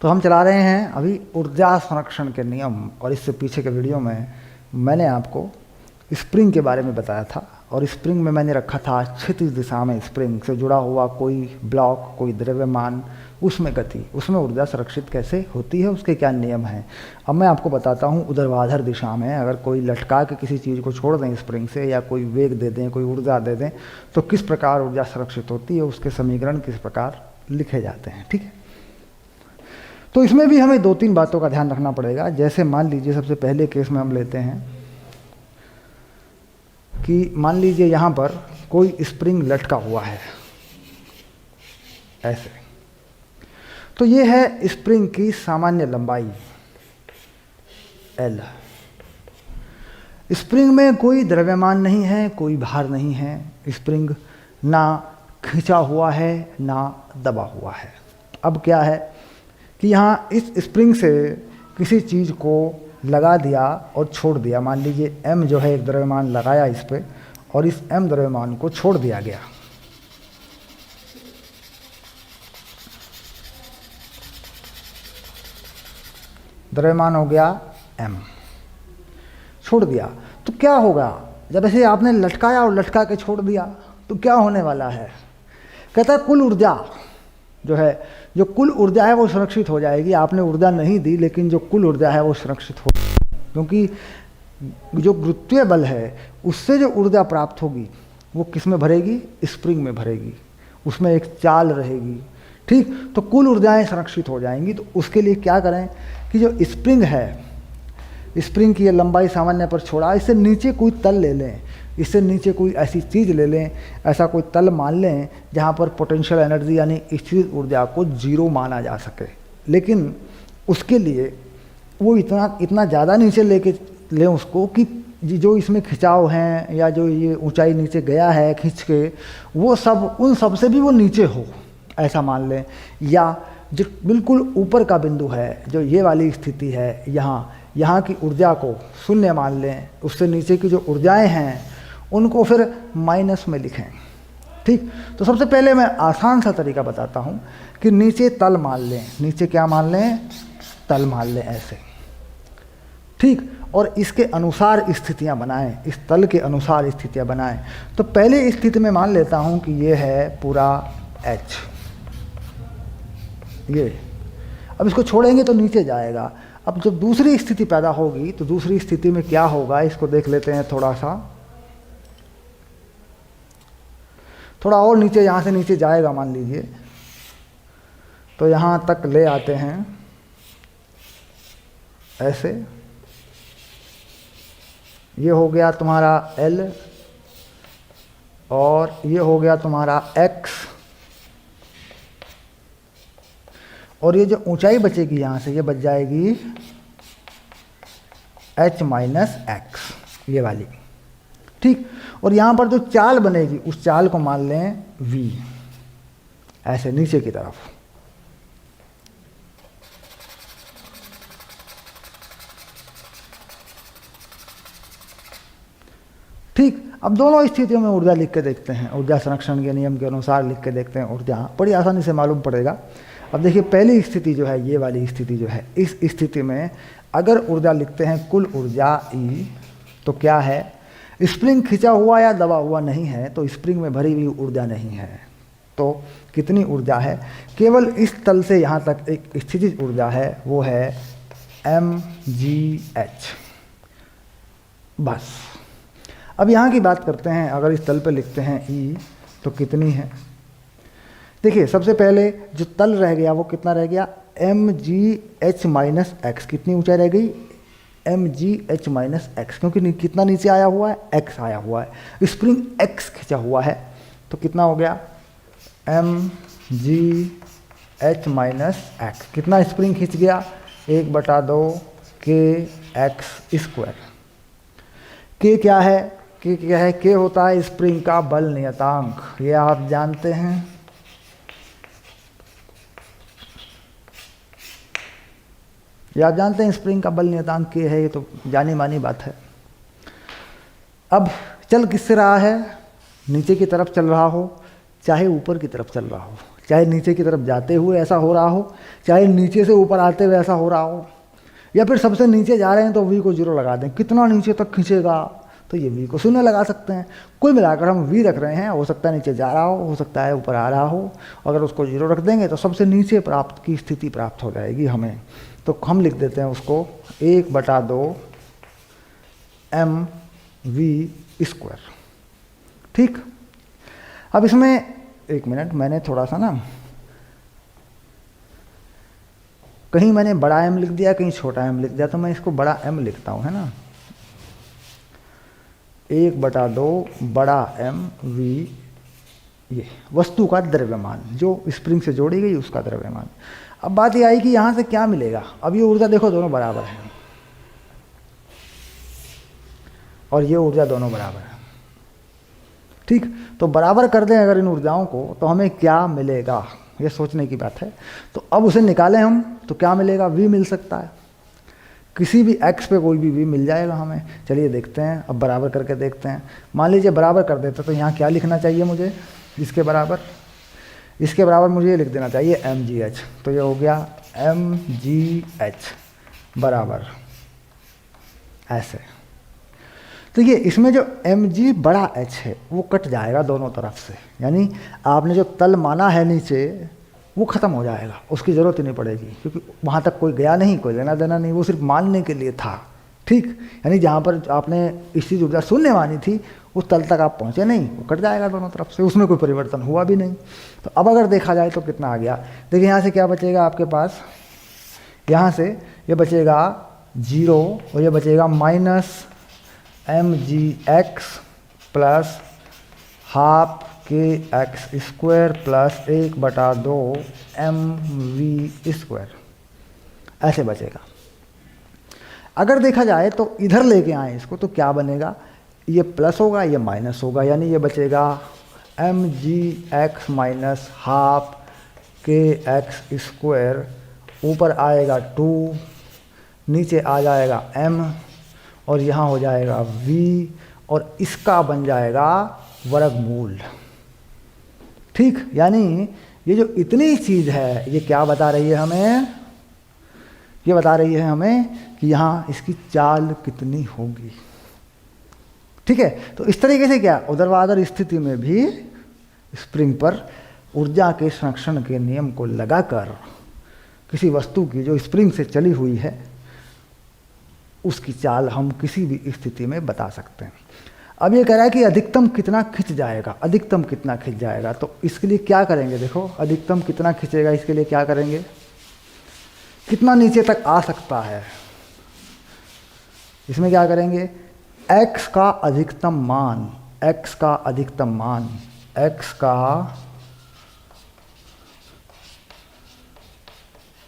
तो हम चला रहे हैं अभी ऊर्जा संरक्षण के नियम, और इससे पीछे के वीडियो में मैंने आपको स्प्रिंग के बारे में बताया था। और स्प्रिंग में मैंने रखा था क्षैतिज दिशा में स्प्रिंग से जुड़ा हुआ कोई ब्लॉक, कोई द्रव्यमान, उसमें गति, उसमें ऊर्जा संरक्षित कैसे होती है, उसके क्या नियम हैं। अब मैं आपको बताता हूँ ऊर्ध्वाधर दिशा में अगर कोई लटका के किसी चीज़ को छोड़ दें स्प्रिंग से, या कोई वेग दे दें, कोई ऊर्जा दे दें, तो किस प्रकार ऊर्जा संरक्षित होती है, उसके समीकरण किस प्रकार लिखे जाते हैं। ठीक है, तो इसमें भी हमें 2-3 बातों का ध्यान रखना पड़ेगा। जैसे मान लीजिए सबसे पहले केस में हम लेते हैं कि मान लीजिए यहाँ पर कोई स्प्रिंग लटका हुआ है ऐसे, तो ये है स्प्रिंग की सामान्य लंबाई L। स्प्रिंग में कोई द्रव्यमान नहीं है, कोई भार नहीं है, स्प्रिंग ना खींचा हुआ है ना दबा हुआ है। अब क्या है कि यहाँ इस स्प्रिंग से किसी चीज़ को लगा दिया और छोड़ दिया। मान लीजिए M जो है एक द्रव्यमान लगाया इस पे, और इस M द्रव्यमान को छोड़ दिया गया। द्रव्यमान हो गया M, छोड़ दिया, तो क्या होगा जब ऐसे आपने लटकाया और लटका के छोड़ दिया, तो क्या होने वाला है। कहता है कुल ऊर्जा जो है, जो कुल ऊर्जा है वो संरक्षित हो जाएगी। आपने ऊर्जा नहीं दी, लेकिन जो कुल ऊर्जा है वो संरक्षित हो, क्योंकि जो गुरुत्वीय बल है उससे जो ऊर्जा प्राप्त होगी वो किस में भरेगी, स्प्रिंग में भरेगी, उसमें एक चाल रहेगी। ठीक, तो कुल ऊर्जाएं संरक्षित हो जाएंगी। तो उसके लिए क्या करें कि जो स्प्रिंग है, स्प्रिंग की ये लंबाई सामान्य पर छोड़ा, इससे नीचे कोई तल ले लें, इससे नीचे कोई ऐसी चीज़ ले लें, ऐसा कोई तल मान लें जहाँ पर पोटेंशियल एनर्जी यानी स्थितिज ऊर्जा को 0 माना जा सके। लेकिन उसके लिए वो इतना ज़्यादा नीचे लेके लें उसको कि जो इसमें खिंचाव हैं या जो ये ऊंचाई नीचे गया है खींच के, वो सब उन सब से भी वो नीचे हो, ऐसा मान लें। या जो बिल्कुल ऊपर का बिंदु है, जो ये वाली स्थिति है, यहाँ की ऊर्जा को 0 मान लें, उससे नीचे की जो ऊर्जाएं हैं उनको फिर माइनस में लिखें। ठीक, तो सबसे पहले मैं आसान सा तरीका बताता हूँ कि नीचे तल मान लें, नीचे क्या मान लें, तल मान लें ऐसे। ठीक, और इसके अनुसार स्थितियाँ बनाएं, इस तल के अनुसार स्थितियाँ बनाएं। तो पहले स्थिति में मान लेता हूँ कि ये है पूरा H, ये अब इसको छोड़ेंगे तो नीचे जाएगा। अब जब दूसरी स्थिति पैदा होगी तो दूसरी स्थिति में क्या होगा, इसको देख लेते हैं थोड़ा और नीचे, यहाँ से नीचे जाएगा मान लीजिए, तो यहाँ तक ले आते हैं ऐसे। ये हो गया तुम्हारा L, और ये हो गया तुम्हारा X, और ये जो ऊंचाई बचेगी यहाँ से, ये बच जाएगी H माइनस X, ये वाली। ठीक, और यहाँ पर जो चाल बनेगी उस चाल को मान लें V, ऐसे नीचे की तरफ। ठीक, अब दोनों स्थितियों में ऊर्जा लिख के देखते हैं, ऊर्जा संरक्षण के नियम के अनुसार लिख के देखते हैं ऊर्जा, बड़ी आसानी से मालूम पड़ेगा। अब देखिए पहली स्थिति जो है, ये वाली स्थिति जो है, इस स्थिति में अगर ऊर्जा लिखते हैं कुल ऊर्जा E, तो क्या है, स्प्रिंग खिंचा हुआ या दबा हुआ नहीं है, तो स्प्रिंग में भरी हुई ऊर्जा नहीं है। तो कितनी ऊर्जा है, केवल इस तल से यहाँ तक एक स्थितिज ऊर्जा है, वो है mgh, बस। अब यहाँ की बात करते हैं, अगर इस तल पे लिखते हैं E, तो कितनी है। देखिए सबसे पहले जो तल रह गया वो कितना रह गया, mgh माइनस x, कितनी ऊंचाई रह गई, mgh माइनस x, क्योंकि कितना नीचे आया हुआ है, x आया हुआ है, स्प्रिंग x खिंचा हुआ है, तो कितना हो गया mgh माइनस x। कितना स्प्रिंग खींच गया, 1/2 kx²। k क्या है, k होता है स्प्रिंग का बल नियतांक, ये आप जानते हैं। ये आप जानते हैं स्प्रिंग का बल नियतांक k है, ये तो जानी मानी बात है। अब चल किससे रहा है, नीचे की तरफ चल रहा हो चाहे ऊपर की तरफ चल रहा हो, चाहे नीचे की तरफ जाते हुए ऐसा हो रहा हो, चाहे नीचे से ऊपर आते हुए ऐसा हो रहा हो, या फिर सबसे नीचे जा रहे हैं तो v को 0 लगा दें। कितना नीचे तक खींचेगा तो ये v को 0 लगा सकते हैं। कुल मिलाकर हम v रख रहे हैं, हो सकता है नीचे जा रहा हो सकता है ऊपर आ रहा हो। अगर उसको 0 रख देंगे तो सबसे नीचे प्राप्त की स्थिति प्राप्त हो जाएगी हमें। तो हम लिख देते हैं उसको 1/2 mv²। ठीक, अब इसमें एक मिनट, मैंने थोड़ा सा ना, कहीं मैंने बड़ा m लिख दिया, कहीं छोटा m लिख दिया, तो मैं इसको बड़ा M लिखता हूँ, है ना। 1/2 बड़ा M v, ये वस्तु का द्रव्यमान, जो स्प्रिंग से जोड़ी गई उसका द्रव्यमान। अब बात ये आई कि यहाँ से क्या मिलेगा। अब ये ऊर्जा देखो दोनों बराबर है, और ये ऊर्जा दोनों बराबर है। ठीक, तो बराबर कर दें अगर इन ऊर्जाओं को तो हमें क्या मिलेगा, ये सोचने की बात है। तो अब उसे निकालें हम तो क्या मिलेगा, v मिल सकता है, किसी भी x पे कोई भी v मिल जाएगा हमें। चलिए देखते हैं, अब बराबर करके देखते हैं। मान लीजिए बराबर कर देते तो यहाँ क्या लिखना चाहिए मुझे, इसके बराबर मुझे ये लिख देना चाहिए mgh। तो ये हो गया mgh बराबर ऐसे। तो ये इसमें जो mg बड़ा h है वो कट जाएगा दोनों तरफ से, यानी आपने जो तल माना है नीचे वो ख़त्म हो जाएगा, उसकी ज़रूरत ही नहीं पड़ेगी, क्योंकि वहाँ तक कोई गया नहीं, कोई लेना देना नहीं, वो सिर्फ मानने के लिए था। ठीक, यानी जहाँ पर आपने इस चीज़ ऊर्जा शून्य मानी थी उस तल तक आप पहुँचे नहीं, वो कट जाएगा दोनों तरफ से, उसमें कोई परिवर्तन हुआ भी नहीं। तो अब अगर देखा जाए तो कितना आ गया, देखिए यहाँ से क्या बचेगा आपके पास, यहाँ से ये बचेगा 0 और ये बचेगा -mgx plus ½ kx² plus 1/2 mv², ऐसे बचेगा। अगर देखा जाए तो इधर लेके आए इसको तो क्या बनेगा, ये प्लस होगा ये माइनस होगा, यानी ये बचेगा mgx माइनस ½ kx², ऊपर आएगा 2, नीचे आ जाएगा m और यहाँ हो जाएगा v, और इसका बन जाएगा वर्गमूल। ठीक, यानी ये जो इतनी चीज़ है ये क्या बता रही है हमें, ये बता रही है हमें कि यहाँ इसकी चाल कितनी होगी। ठीक है, तो इस तरीके से क्या ऊर्ध्वाधर स्थिति में भी स्प्रिंग पर ऊर्जा के संरक्षण के नियम को लगाकर किसी वस्तु की जो स्प्रिंग से चली हुई है उसकी चाल हम किसी भी स्थिति में बता सकते हैं। अब ये कह रहा है कि अधिकतम कितना खिंच जाएगा, अधिकतम कितना खिंच जाएगा, तो इसके लिए क्या करेंगे, देखो अधिकतम कितना खिंचेगा, इसके लिए क्या करेंगे, कितना नीचे तक आ सकता है, इसमें क्या करेंगे, x का अधिकतम मान, x का अधिकतम मान, x का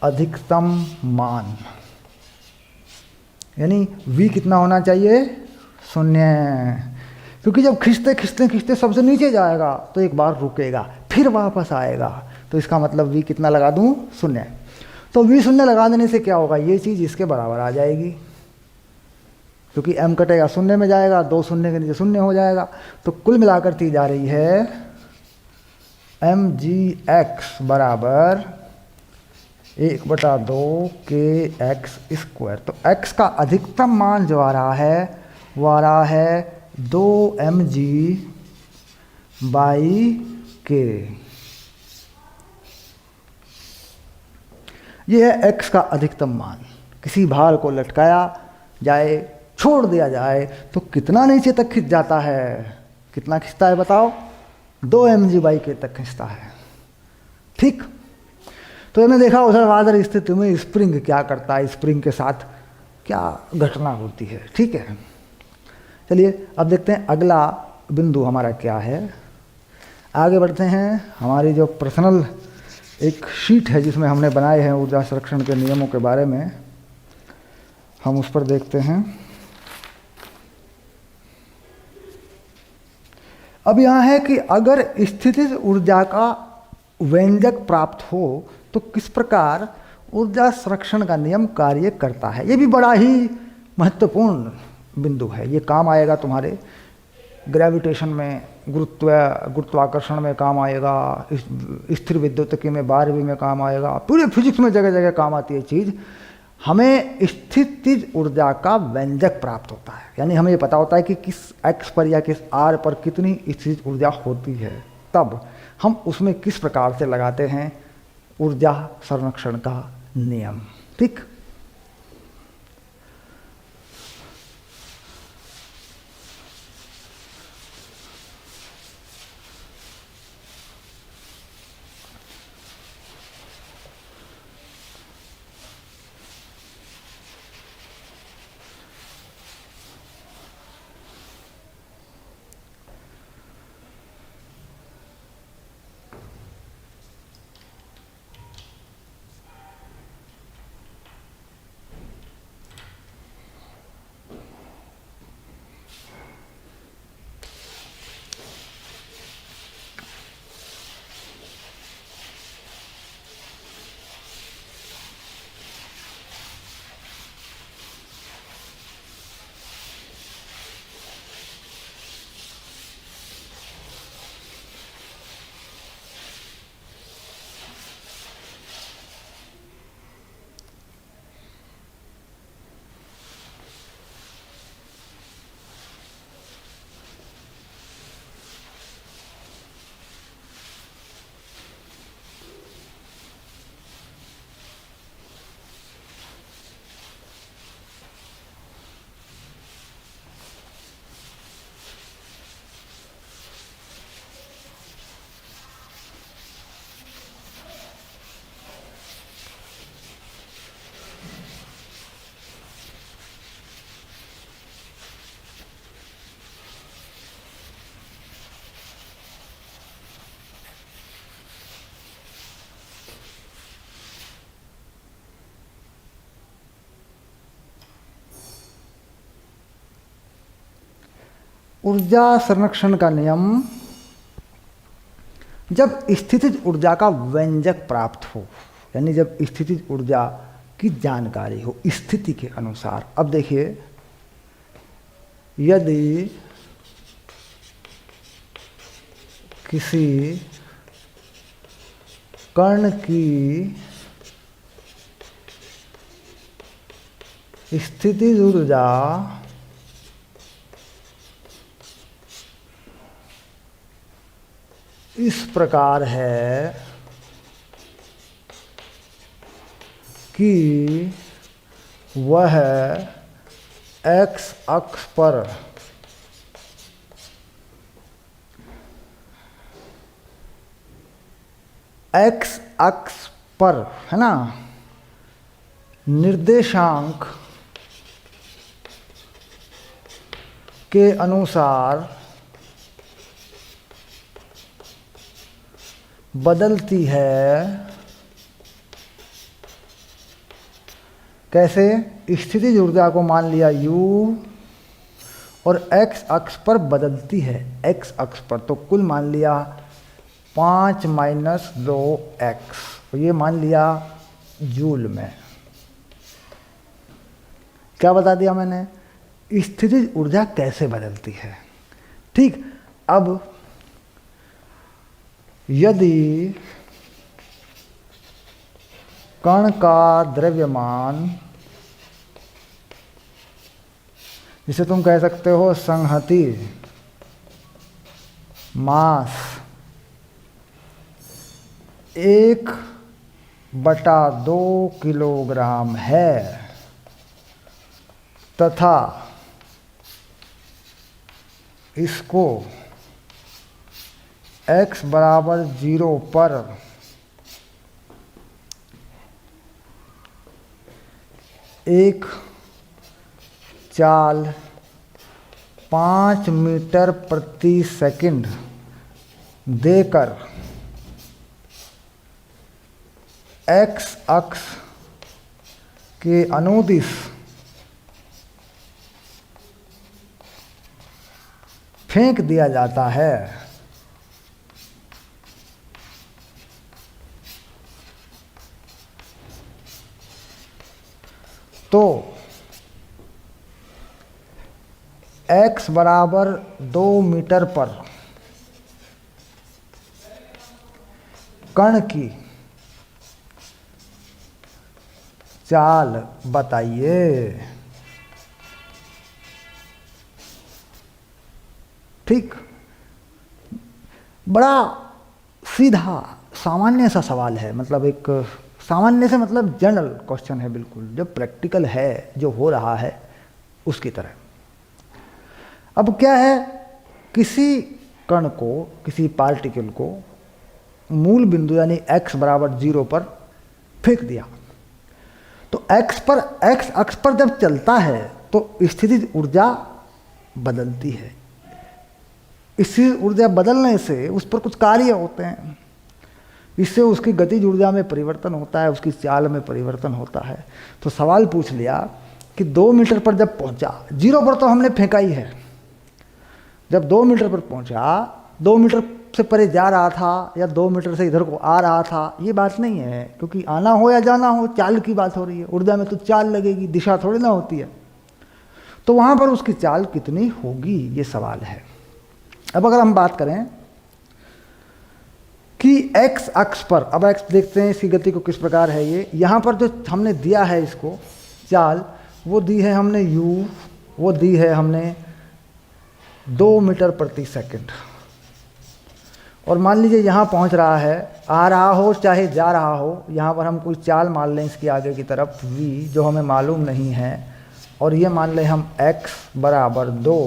अधिकतम मान, यानी v कितना होना चाहिए, 0, क्योंकि जब खींचते खींचते खींचते सबसे नीचे जाएगा तो एक बार रुकेगा फिर वापस आएगा, तो इसका मतलब v कितना लगा दूं, 0। तो v 0 लगा देने से क्या होगा, ये चीज़ इसके बराबर आ जाएगी, क्योंकि m कटेगा 0 में जाएगा, 2 शून्य के नीचे 0 हो जाएगा। तो कुल मिलाकर दी जा रही है mgx बराबर 1/2 kx²। तो x का अधिकतम मान जो आ रहा है वो आ रहा है 2 mg/k। ये है x का अधिकतम मान। किसी भार को लटकाया जाए, छोड़ दिया जाए तो कितना नीचे तक खिंच जाता है, कितना खिंचता है बताओ, 2 mg/k तक खिंचता है। ठीक, तो हमने देखा ऊर्ध्वाधर स्थिति में स्प्रिंग क्या करता है, स्प्रिंग के साथ क्या घटना होती है। ठीक है, चलिए अब देखते हैं अगला बिंदु हमारा क्या है। आगे बढ़ते हैं, हमारी जो पर्सनल एक शीट है जिसमें हमने बनाए हैं ऊर्जा संरक्षण के नियमों के बारे में, हम उस पर देखते हैं। अब यहाँ है कि अगर स्थितिज ऊर्जा का व्यंजक प्राप्त हो तो किस प्रकार ऊर्जा संरक्षण का नियम कार्य करता है। ये भी बड़ा ही महत्वपूर्ण बिंदु है, ये काम आएगा तुम्हारे ग्रेविटेशन में, गुरुत्वाकर्षण में काम आएगा, स्थिर विद्युतिकी में, 12वीं में काम आएगा, पूरे फिजिक्स में जगह जगह काम आती है चीज़। हमें स्थितिज ऊर्जा का व्यंजक प्राप्त होता है, यानी हमें ये पता होता है कि किस x पर या किस r पर कितनी स्थितिज ऊर्जा होती है, तब हम उसमें किस प्रकार से लगाते हैं ऊर्जा संरक्षण का नियम। ठीक, ऊर्जा संरक्षण का नियम, जब स्थितिज ऊर्जा का व्यंजक प्राप्त हो, यानी जब स्थितिज ऊर्जा की जानकारी हो स्थिति के अनुसार। अब देखिए, यदि किसी कण की स्थितिज ऊर्जा इस प्रकार है कि वह x अक्ष पर है ना, निर्देशांक के अनुसार बदलती है। कैसे? स्थितिज ऊर्जा को मान लिया u और x अक्ष पर बदलती है, x अक्ष पर तो कुल मान लिया 5 - 2x, ये मान लिया जूल में। क्या बता दिया मैंने? स्थितिज ऊर्जा कैसे बदलती है। ठीक, अब यदि कण का द्रव्यमान, जिसे तुम कह सकते हो संहति मास, 1/2 किलोग्राम है तथा इसको x = 0 पर एक चाल 5 मीटर प्रति सेकंड देकर x अक्ष के अनुदिश फेंक दिया जाता है तो x = 2 मीटर पर कण की चाल बताइए। ठीक, बड़ा सीधा सामान्य सा सवाल है, मतलब एक सामान्य से मतलब जनरल क्वेश्चन है, बिल्कुल जो प्रैक्टिकल है, जो हो रहा है उसकी तरह। अब क्या है, किसी कण को, किसी पार्टिकल को मूल बिंदु यानी x बराबर 0 पर फेंक दिया, तो x अक्ष पर जब चलता है तो स्थितिज ऊर्जा बदलती है। स्थितिज ऊर्जा बदलने से उस पर कुछ कार्य होते हैं, इससे उसकी गतिज ऊर्जा में परिवर्तन होता है, उसकी चाल में परिवर्तन होता है। तो सवाल पूछ लिया कि 2 मीटर पर जब पहुंचा, 0 पर तो हमने फेंका ही है, जब 2 मीटर पर पहुंचा, 2 मीटर से परे जा रहा था या 2 मीटर से इधर को आ रहा था, ये बात नहीं है, क्योंकि आना हो या जाना हो चाल की बात हो रही है। ऊर्जा में तो चाल लगेगी, दिशा थोड़ी ना होती है। तो वहाँ पर उसकी चाल कितनी होगी, ये सवाल है। अब अगर हम बात करें कि x अक्ष पर, अब x देखते हैं इसकी गति को किस प्रकार है। ये यहाँ पर जो हमने दिया है इसको चाल, वो दी है हमने u, वो दी है हमने 2 मीटर प्रति सेकंड। और मान लीजिए यहाँ पहुँच रहा है, आ रहा हो चाहे जा रहा हो, यहाँ पर हम कोई चाल मान लें इसके आगे की तरफ v, जो हमें मालूम नहीं है, और ये मान लें हम x बराबर 2,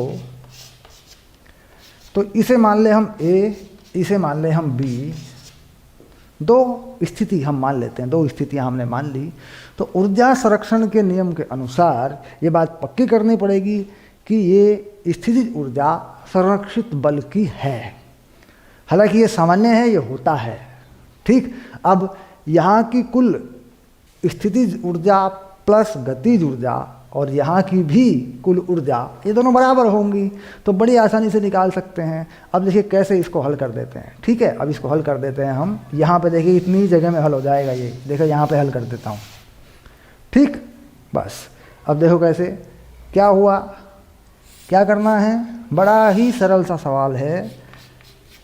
तो इसे मान लें हम a, इसे मान लें हम b। दो स्थिति हम मान लेते हैं, दो स्थितियां हमने मान ली। तो ऊर्जा संरक्षण के नियम के अनुसार ये बात पक्की करनी पड़ेगी कि ये स्थितिज ऊर्जा संरक्षित बल की है। हालांकि ये सामान्य है, ये होता है। ठीक, अब यहाँ की कुल स्थितिज ऊर्जा प्लस गतिज ऊर्जा और यहाँ की भी कुल ऊर्जा, ये दोनों बराबर होंगी, तो बड़ी आसानी से निकाल सकते हैं। अब देखिए कैसे इसको हल कर देते हैं। ठीक है, अब इसको हल कर देते हैं हम। यहाँ पे देखिए इतनी जगह में हल हो जाएगा ये, देखो यहाँ पे हल कर देता हूँ। ठीक, बस अब देखो कैसे, क्या हुआ, क्या करना है, बड़ा ही सरल सा सवाल है।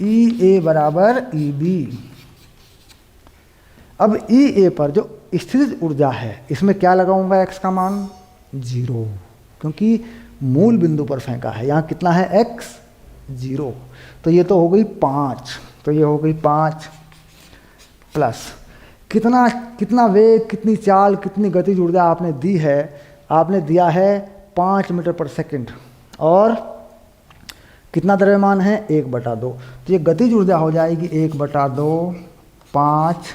ई ए बराबर ई बी। अब ई ए पर जो स्थितिज ऊर्जा है, इसमें क्या लगाऊंगा, x का मान 0, क्योंकि मूल बिंदु पर फेंका है। यहाँ कितना है, x 0, तो ये तो हो गई 5, तो ये हो गई 5 प्लस कितना, कितना वेग, कितनी चाल, कितनी गतिज ऊर्जा आपने दी है, आपने दिया है 5 मीटर पर सेकंड, और कितना द्रव्यमान है, 1/2, तो ये गतिज ऊर्जा हो जाएगी 1/2, 5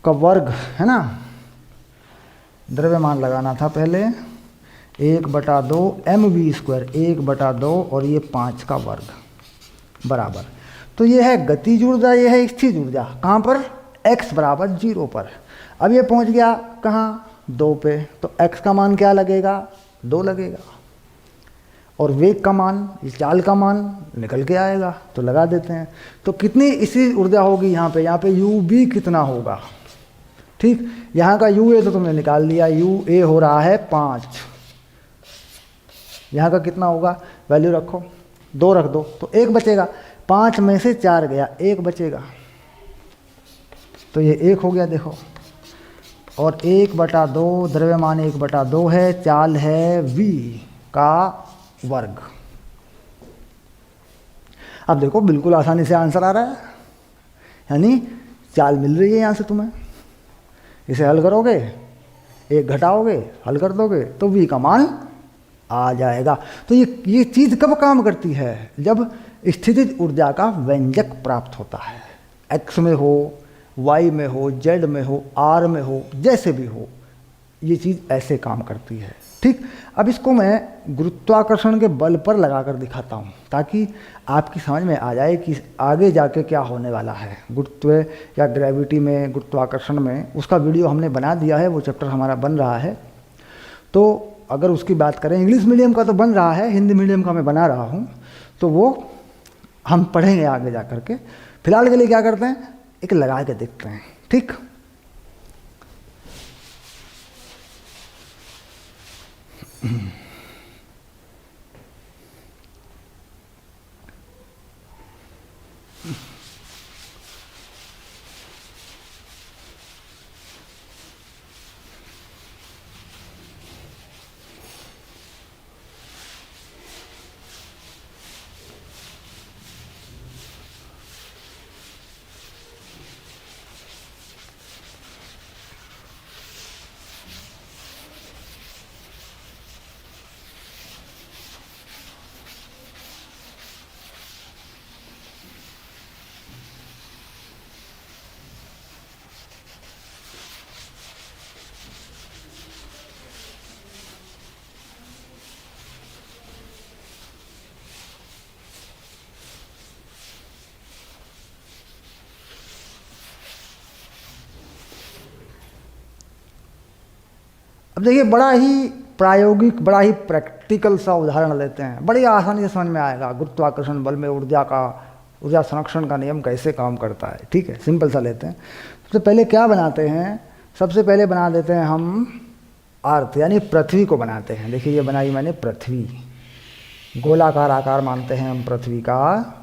का वर्ग, है ना। द्रव्यमान लगाना था पहले, 1/2 mv², 1/2 और ये 5 का वर्ग बराबर। तो ये है गतिज ऊर्जा, ये है स्थितिज ऊर्जा, कहाँ पर, x बराबर 0 पर। अब ये पहुँच गया कहाँ, 2 पे, तो x का मान क्या लगेगा, 2 लगेगा, और वेग का मान, इस चाल का मान निकल के आएगा, तो लगा देते हैं। तो कितनी इसी ऊर्जा होगी यहाँ पे यू बी कितना होगा। ठीक, यहाँ का यू ए तो तुमने निकाल लिया, यू ए हो रहा है 5, यहाँ का कितना होगा, वैल्यू रखो, 2 रख दो तो 1 बचेगा, 5 में से 4 गया, 1 बचेगा, तो ये 1 हो गया देखो, और 1/2 द्रव्यमान 1/2 है, चाल है v का वर्ग। अब देखो बिल्कुल आसानी से आंसर आ रहा है, यानी चाल मिल रही है यहाँ से तुम्हें। इसे हल करोगे, 1 घटाओगे, हल कर दोगे तो v का मान आ जाएगा। तो ये चीज़ कब काम करती है, जब स्थितिज ऊर्जा का व्यंजक प्राप्त होता है, x में हो, y में हो, z में हो, r में हो, जैसे भी हो, ये चीज़ ऐसे काम करती है। ठीक, अब इसको मैं गुरुत्वाकर्षण के बल पर लगाकर दिखाता हूँ, ताकि आपकी समझ में आ जाए कि आगे जाके क्या होने वाला है। गुरुत्व या ग्रेविटी में, गुरुत्वाकर्षण में, उसका वीडियो हमने बना दिया है, वो चैप्टर हमारा बन रहा है। तो अगर उसकी बात करें, इंग्लिश मीडियम का तो बन रहा है, हिंदी मीडियम का मैं बना रहा हूँ, तो वो हम पढ़ेंगे आगे जा कर के। फिलहाल के लिए क्या करते हैं, एक लगा के देखते हैं। ठीक, देखिए बड़ा ही प्रायोगिक, बड़ा ही प्रैक्टिकल सा उदाहरण लेते हैं, बड़ी आसानी से समझ में आएगा गुरुत्वाकर्षण बल में ऊर्जा संरक्षण का नियम कैसे काम करता है। ठीक है, सिंपल सा लेते हैं। सबसे पहले क्या बनाते हैं, सबसे पहले बना देते हैं हम अर्थ यानी पृथ्वी को बनाते हैं। देखिए ये बनाई मैंने पृथ्वी, गोलाकार आकार मानते हैं हम पृथ्वी का।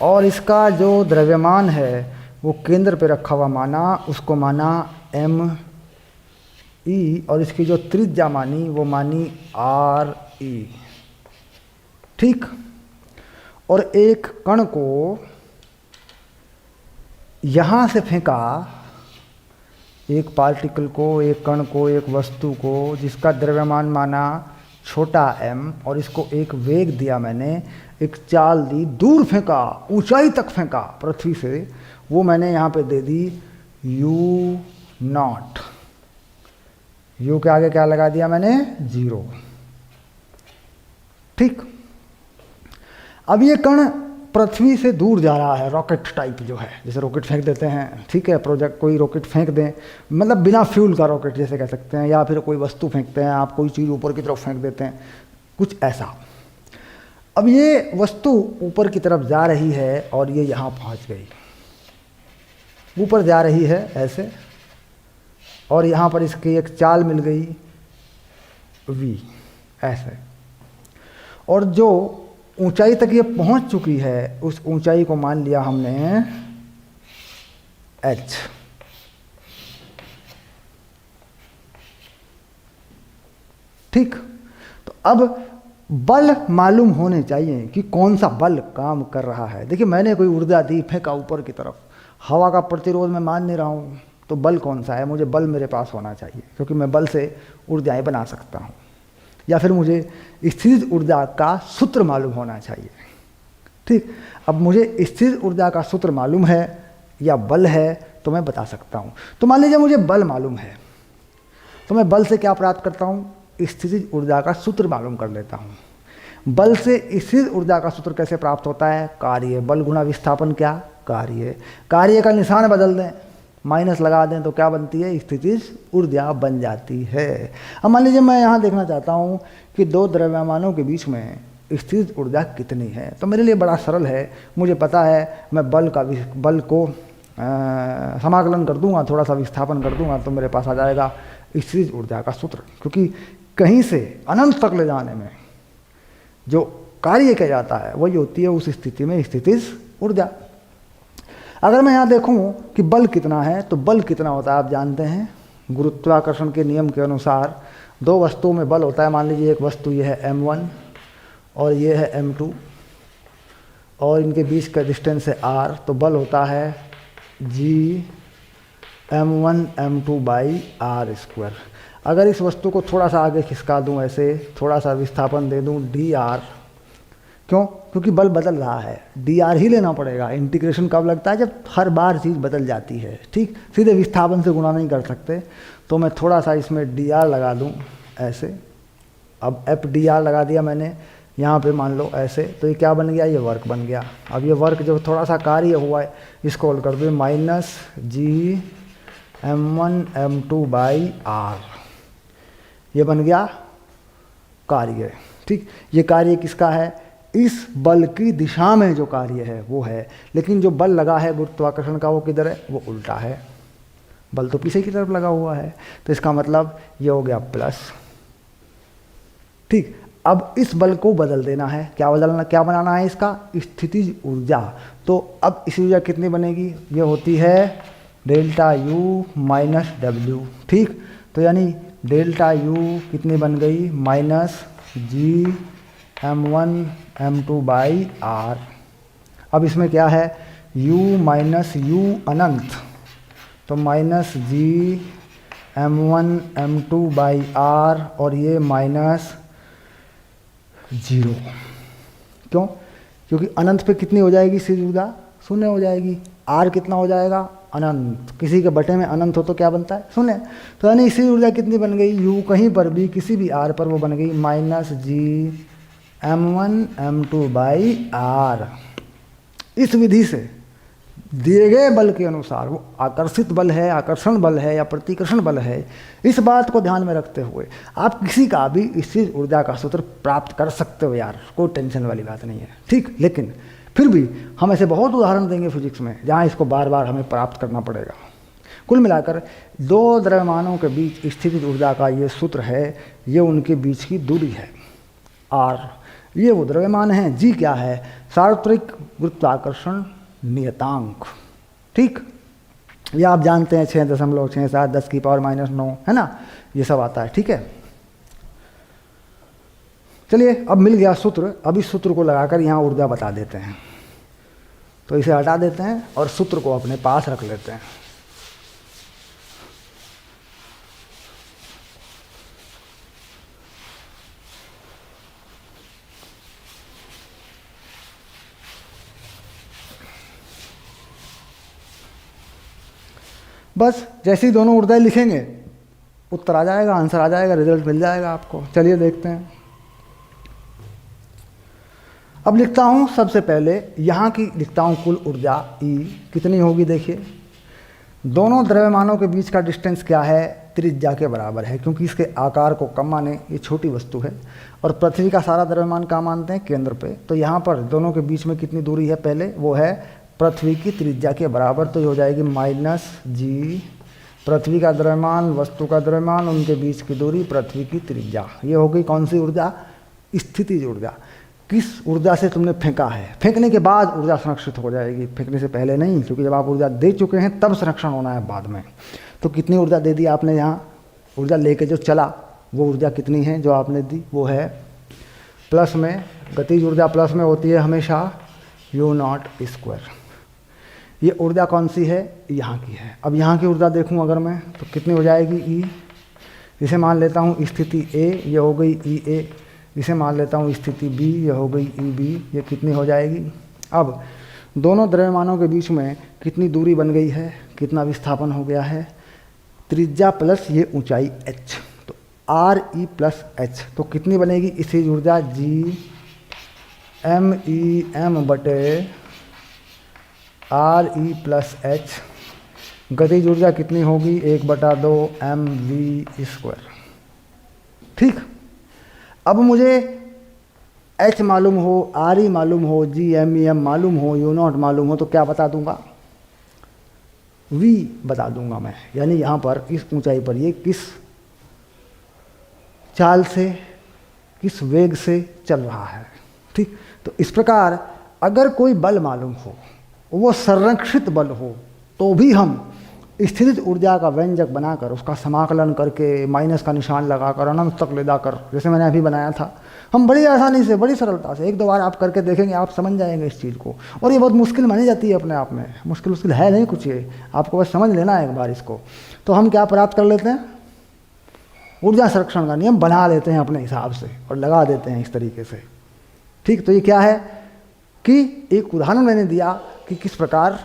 और इसका जो द्रव्यमान है वो केंद्र पे रखा हुआ माना, उसको माना m e, और इसकी जो त्रिज्या मानी वो मानी r e। ठीक, और एक कण को यहाँ से फेंका, एक पार्टिकल को, एक कण को, एक वस्तु को जिसका द्रव्यमान माना छोटा m, और इसको एक वेग दिया मैंने, एक चाल दी, दूर फेंका, ऊंचाई तक फेंका पृथ्वी से, वो मैंने यहाँ पे दे दी u0। u के आगे क्या लगा दिया मैंने, 0। ठीक, अब ये कण पृथ्वी से दूर जा रहा है, रॉकेट टाइप जो है, जैसे रॉकेट फेंक देते हैं। ठीक है, प्रोजेक्ट कोई रॉकेट फेंक दें, मतलब बिना फ्यूल का रॉकेट जैसे कह सकते हैं, या फिर कोई वस्तु फेंकते हैं आप, कोई चीज़ ऊपर की तरफ फेंक देते हैं, कुछ ऐसा। अब ये वस्तु ऊपर की तरफ जा रही है और ये यहाँ पहुँच गई, ऊपर जा रही है ऐसे, और यहाँ पर इसकी एक चाल मिल गई v ऐसे, और जो ऊंचाई तक ये पहुँच चुकी है उस ऊंचाई को मान लिया हमने h। ठीक, तो अब बल मालूम होने चाहिए कि कौन सा बल काम कर रहा है। देखिए मैंने कोई ऊर्जा दी, फेंका ऊपर की तरफ, हवा का प्रतिरोध मैं मान नहीं रहा हूँ, तो बल कौन सा है, मुझे बल मेरे पास होना चाहिए, क्योंकि मैं बल से ऊर्जाएं बना सकता हूँ। या फिर मुझे स्थिर ऊर्जा का सूत्र मालूम होना चाहिए। ठीक, अब मुझे स्थिर ऊर्जा का सूत्र मालूम है या बल है तो मैं बता सकता हूँ। तो मान लीजिए मुझे बल मालूम है, तो मैं बल से क्या प्राप्त करता हूँ, स्थिर ऊर्जा का सूत्र मालूम कर लेता हूँ। बल से स्थिर ऊर्जा का सूत्र कैसे प्राप्त होता है, कार्य, बल गुणा विस्थापन क्या, कार्य। कार्य का निशान बदल दें, माइनस लगा दें तो क्या बनती है, स्थितिज ऊर्जा बन जाती है। अब मान लीजिए मैं यहाँ देखना चाहता हूँ कि दो द्रव्यमानों के बीच में स्थितिज ऊर्जा कितनी है, तो मेरे लिए बड़ा सरल है, मुझे पता है मैं बल को समाकलन कर दूंगा, थोड़ा सा विस्थापन कर दूंगा तो मेरे पास आ जाएगा स्थितिज ऊर्जा का सूत्र। क्योंकि कहीं से अनंत तक ले जाने में जो कार्य किया जाता है वही होती है उस स्थिति में स्थितिज ऊर्जा। अगर मैं यहाँ देखूँ कि बल कितना है, तो बल कितना होता है आप जानते हैं, गुरुत्वाकर्षण के नियम के अनुसार दो वस्तुओं में बल होता है। मान लीजिए एक वस्तु ये है m1 और ये है m2 और इनके बीच का डिस्टेंस है r, तो बल होता है g m1 m2 by r square. अगर इस वस्तु को थोड़ा सा आगे खिसका दूं, ऐसे थोड़ा सा विस्थापन दे दूं dr, क्यों, क्योंकि बल बदल रहा है, dr ही लेना पड़ेगा। इंटीग्रेशन कब लगता है, जब हर बार चीज़ बदल जाती है। ठीक, सीधे विस्थापन से गुणा नहीं कर सकते, तो मैं थोड़ा सा इसमें dr लगा दूं ऐसे। अब एफ dr लगा दिया मैंने यहाँ पे, मान लो ऐसे, तो ये क्या बन गया, ये वर्क बन गया। अब ये वर्क जब थोड़ा सा कार्य हुआ है, इसको हल कर दो, minus ji m1 m2 by r, ये बन गया कार्य। ठीक, ये कार्य किसका है, इस बल की दिशा में जो कार्य है वो है, लेकिन जो बल लगा है गुरुत्वाकर्षण का वो किधर है, वो उल्टा है, बल तो पीछे की तरफ लगा हुआ है, तो इसका मतलब ये हो गया प्लस। ठीक, अब इस बल को बदल देना है, क्या बदलना, क्या बनाना है इसका, स्थितिज ऊर्जा। तो अब इस ऊर्जा कितनी बनेगी, ये होती है डेल्टा यू माइनस डब्ल्यू। ठीक, तो यानी डेल्टा यू कितनी बन गई, minus ji m1 m2 by r। अब इसमें क्या है, u माइनस यू अनंत, तो minus ji m1 m2 by r, और ये माइनस 0। क्यों, क्योंकि अनंत पे कितनी हो जाएगी स्थितिज ऊर्जा, शून्य हो जाएगी। r कितना हो जाएगा, अनंत, किसी के बटे में अनंत हो तो क्या बनता है, शून्य। तो यानी स्थितिज ऊर्जा कितनी बन गई, u कहीं पर भी किसी भी r पर वो बन गई minus ji m1 m2 by r। इस विधि से दिए गए बल के अनुसार, वो आकर्षित बल है, आकर्षण बल है या प्रतिकर्षण बल है, इस बात को ध्यान में रखते हुए आप किसी का भी स्थिर ऊर्जा का सूत्र प्राप्त कर सकते हो यार, कोई टेंशन वाली बात नहीं है, ठीक। लेकिन फिर भी हम ऐसे बहुत उदाहरण देंगे फिजिक्स में जहाँ इसको बार बार हमें प्राप्त करना पड़ेगा। कुल मिलाकर दो द्रव्यमानों के बीच स्थितिज ऊर्जा का ये सूत्र है, ये उनके बीच की दूरी है। और ये वो द्रव्यमान हैं, जी क्या है, सार्वत्रिक गुरुत्वाकर्षण नियतांक, ठीक। ये आप जानते हैं 6.67 10⁻⁻⁹ है ना, ये सब आता है, ठीक है। चलिए अब मिल गया सूत्र, अब इस सूत्र को लगाकर यहाँ ऊर्जा बता देते हैं। तो इसे हटा देते हैं और सूत्र को अपने पास रख लेते हैं। बस जैसे ही दोनों ऊर्जाएं लिखेंगे उत्तर आ जाएगा, आंसर आ जाएगा, रिजल्ट मिल जाएगा आपको। चलिए देखते हैं। अब लिखता हूँ सबसे पहले यहाँ की लिखता हूँ कुल ऊर्जा E कितनी होगी। देखिए दोनों द्रव्यमानों के बीच का डिस्टेंस क्या है, त्रिज्या के बराबर है, क्योंकि इसके आकार को कम माने, ये छोटी वस्तु है। और पृथ्वी का सारा द्रव्यमान कहाँ मानते हैं, केंद्र पे। तो यहाँ पर दोनों के बीच में कितनी दूरी है, पहले वो है पृथ्वी की त्रिज्या के बराबर, तो ये हो जाएगी -g। पृथ्वी का द्रव्यमान, वस्तु का द्रव्यमान, उनके बीच की दूरी, पृथ्वी की त्रिज्या। ये हो गई कौन सी ऊर्जा, स्थितिज ऊर्जा। किस ऊर्जा से तुमने फेंका है, फेंकने के बाद ऊर्जा संरक्षित हो जाएगी, फेंकने से पहले नहीं, क्योंकि जब आप ऊर्जा दे चुके हैं तब संरक्षण होना है बाद में। तो कितनी ऊर्जा दे दी आपने, यहाँ ऊर्जा लेके जो चला वो ऊर्जा कितनी है जो आपने दी, वो है प्लस में, गतिज ऊर्जा प्लस में होती है हमेशा u0²। ये ऊर्जा कौन सी है, यहाँ की है। अब यहाँ की ऊर्जा देखूँ अगर मैं, तो कितनी हो जाएगी, E। इसे मान लेता हूँ स्थिति A, ये हो गई EA। इसे मान लेता हूँ स्थिति B, ये हो गई EB। ये कितनी हो जाएगी। अब दोनों द्रव्यमानों के बीच में कितनी दूरी बन गई है, कितना विस्थापन हो गया है, त्रिज्या प्लस ये ऊंचाई h, तो RE + h। तो कितनी बनेगी इसी ऊर्जा, GmEm बटे RE + h। गतिज ऊर्जा कितनी होगी, 1/2 mv², ठीक। अब मुझे h मालूम हो, RE मालूम हो, Gmem मालूम हो, u0 मालूम हो, तो क्या बता दूंगा, v बता दूंगा मैं। यानी यहाँ पर इस ऊंचाई पर ये किस चाल से, किस वेग से चल रहा है, ठीक। तो इस प्रकार अगर कोई बल मालूम हो, वो संरक्षित बल हो, तो भी हम स्थितिज ऊर्जा का व्यंजक बनाकर उसका समाकलन करके माइनस का निशान लगाकर अनंत तक ले जाकर, जैसे मैंने अभी बनाया था, हम बड़ी आसानी से, बड़ी सरलता से, 1-2 बार आप करके देखेंगे, आप समझ जाएंगे इस चीज़ को। और ये बहुत मुश्किल मानी जाती है अपने आप में, मुश्किल है नहीं कुछ, ये आपको बस समझ लेना है एक बार इसको। तो हम क्या प्राप्त कर लेते हैं, ऊर्जा संरक्षण का नियम बना लेते हैं अपने हिसाब से और लगा देते हैं इस तरीके से, ठीक। तो ये क्या है कि एक उदाहरण मैंने दिया कि किस प्रकार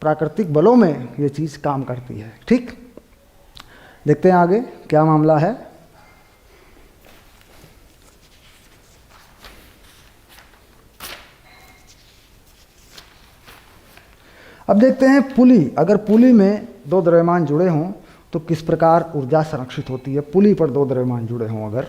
प्राकृतिक बलों में ये चीज़ काम करती है, ठीक। देखते हैं आगे क्या मामला है। अब देखते हैं पुली, अगर पुली में 2 द्रव्यमान जुड़े हों तो किस प्रकार ऊर्जा संरक्षित होती है। पुली पर 2 द्रव्यमान जुड़े हों अगर,